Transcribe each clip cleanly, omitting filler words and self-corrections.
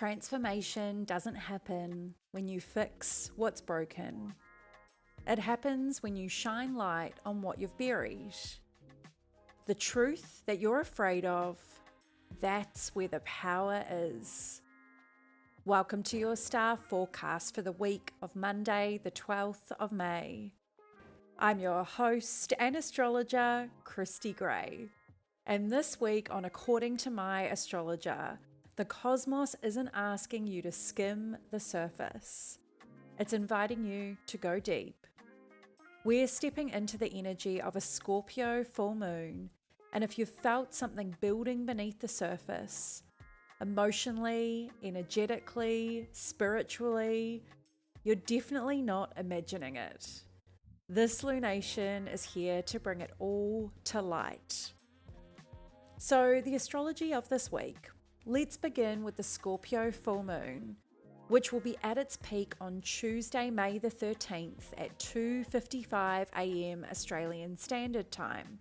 Transformation doesn't happen when you fix what's broken. It happens when you shine light on what you've buried. The truth that you're afraid of, that's where the power is. Welcome to your star forecast for the week of Monday, the 12th of May. I'm your host and astrologer, Kristy Gray. And this week on According To My Astrologer, the cosmos isn't asking you to skim the surface. It's inviting you to go deep. We're stepping into the energy of a Scorpio full moon, and if you've felt something building beneath the surface, emotionally, energetically, spiritually, you're definitely not imagining it. This lunation is here to bring it all to light. So the astrology of this week. Let's begin with the Scorpio Full Moon, which will be at its peak on Tuesday, May the 13th at 2:55 a.m. Australian Standard Time.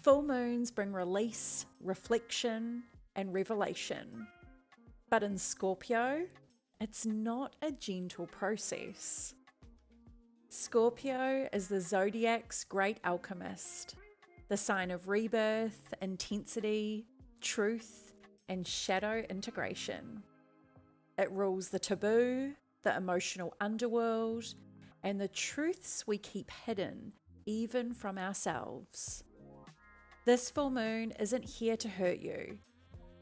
Full moons bring release, reflection, and revelation. But in Scorpio, it's not a gentle process. Scorpio is the zodiac's great alchemist, the sign of rebirth, intensity, truth, and shadow integration. It rules the taboo, the emotional underworld, and the truths we keep hidden, even from ourselves. This full moon isn't here to hurt you.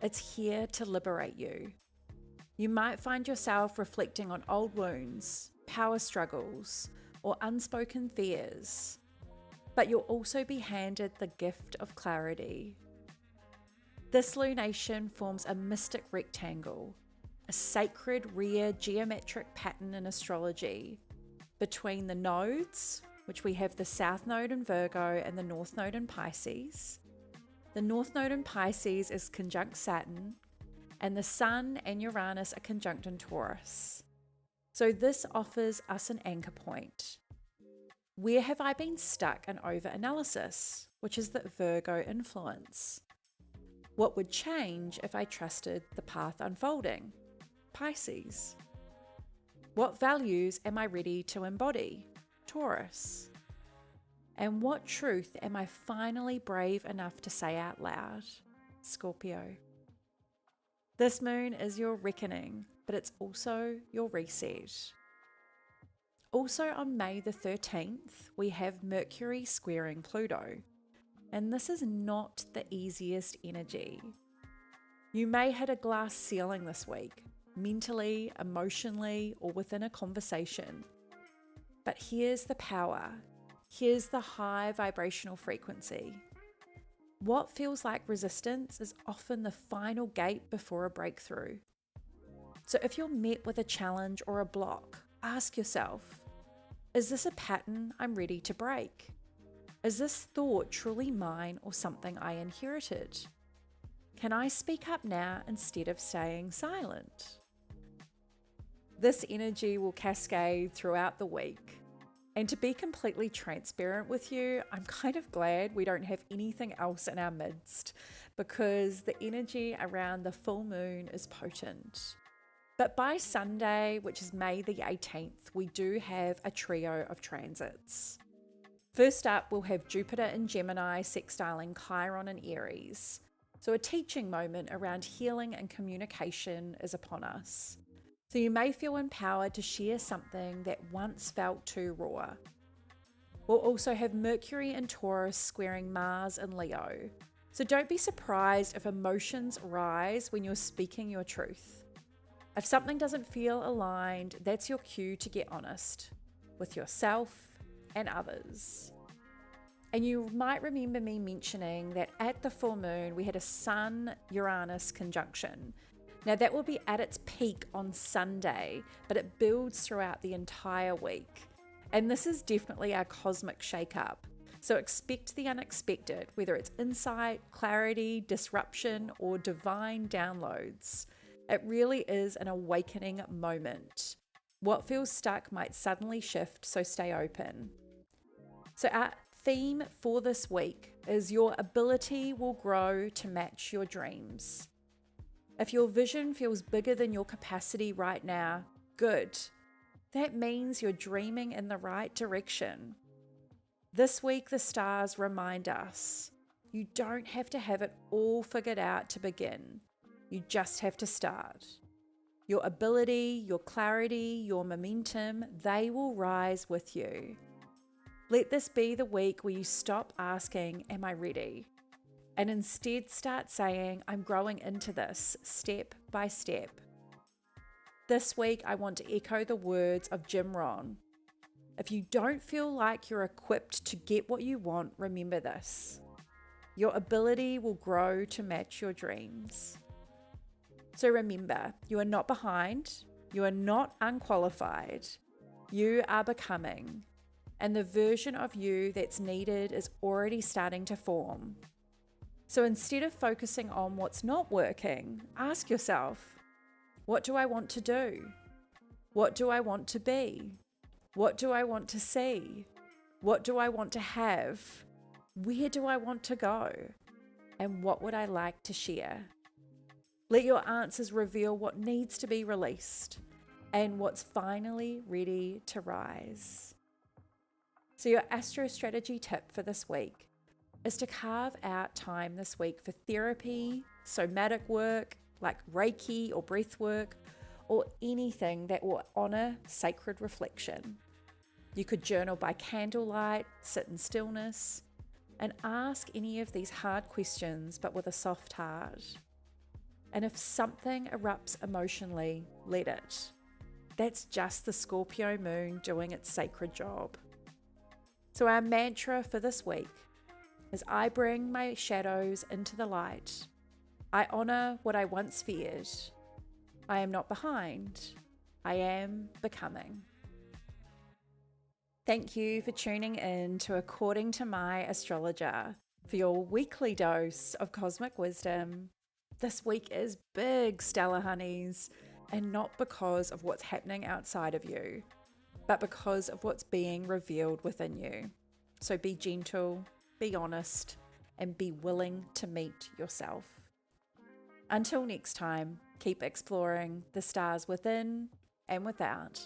It's here to liberate you. You might find yourself reflecting on old wounds, power struggles, or unspoken fears, but you'll also be handed the gift of clarity. This lunation forms a mystic rectangle, a sacred rare geometric pattern in astrology, between the nodes, which we have the South Node in Virgo and the North Node in Pisces. The North Node in Pisces is conjunct Saturn, and the Sun and Uranus are conjunct in Taurus. So this offers us an anchor point. Where have I been stuck in over-analysis, which is the Virgo influence? What would change if I trusted the path unfolding? Pisces. What values am I ready to embody? Taurus. And what truth am I finally brave enough to say out loud? Scorpio. This moon is your reckoning, but it's also your reset. Also on May the 13th, we have Mercury squaring Pluto. And this is not the easiest energy. You may hit a glass ceiling this week, mentally, emotionally, or within a conversation. But here's the power. Here's the high vibrational frequency. What feels like resistance is often the final gate before a breakthrough. So if you're met with a challenge or a block, ask yourself, is this a pattern I'm ready to break? Is this thought truly mine or something I inherited? Can I speak up now instead of staying silent? This energy will cascade throughout the week. And to be completely transparent with you, I'm kind of glad we don't have anything else in our midst because the energy around the full moon is potent. But by Sunday, which is May the 18th, we do have a trio of transits. First up, we'll have Jupiter in Gemini sextiling Chiron in Aries. So a teaching moment around healing and communication is upon us. So you may feel empowered to share something that once felt too raw. We'll also have Mercury in Taurus squaring Mars in Leo. So don't be surprised if emotions rise when you're speaking your truth. If something doesn't feel aligned, that's your cue to get honest with yourself and others. And you might remember me mentioning that at the full moon we had a Sun-Uranus conjunction. Now that will be at its peak on Sunday, but it builds throughout the entire week. And this is definitely our cosmic shakeup. So expect the unexpected, whether it's insight, clarity, disruption, or divine downloads. It really is an awakening moment. What feels stuck might suddenly shift, so stay open. So our theme for this week is your ability will grow to match your dreams. If your vision feels bigger than your capacity right now, good. That means you're dreaming in the right direction. This week, the stars remind us you don't have to have it all figured out to begin. You just have to start. Your ability, your clarity, your momentum, they will rise with you. Let this be the week where you stop asking, am I ready? And instead start saying, I'm growing into this step by step. This week, I want to echo the words of Jim Rohn. If you don't feel like you're equipped to get what you want, remember this. Your ability will grow to match your dreams. So remember, you are not behind, you are not unqualified, you are becoming, and the version of you that's needed is already starting to form. So instead of focusing on what's not working, ask yourself, what do I want to do? What do I want to be? What do I want to see? What do I want to have? Where do I want to go? And what would I like to share? Let your answers reveal what needs to be released and what's finally ready to rise. So your astro strategy tip for this week is to carve out time this week for therapy, somatic work like Reiki or breath work, or anything that will honor sacred reflection. You could journal by candlelight, sit in stillness, and ask any of these hard questions but with a soft heart. And if something erupts emotionally, let it. That's just the Scorpio moon doing its sacred job. So our mantra for this week is I bring my shadows into the light. I honor what I once feared. I am not behind. I am becoming. Thank you for tuning in to According to My Astrologer for your weekly dose of cosmic wisdom. This week is big, stellar honeys, and not because of what's happening outside of you, but because of what's being revealed within you. So be gentle, be honest, and be willing to meet yourself. Until next time, keep exploring the stars within and without.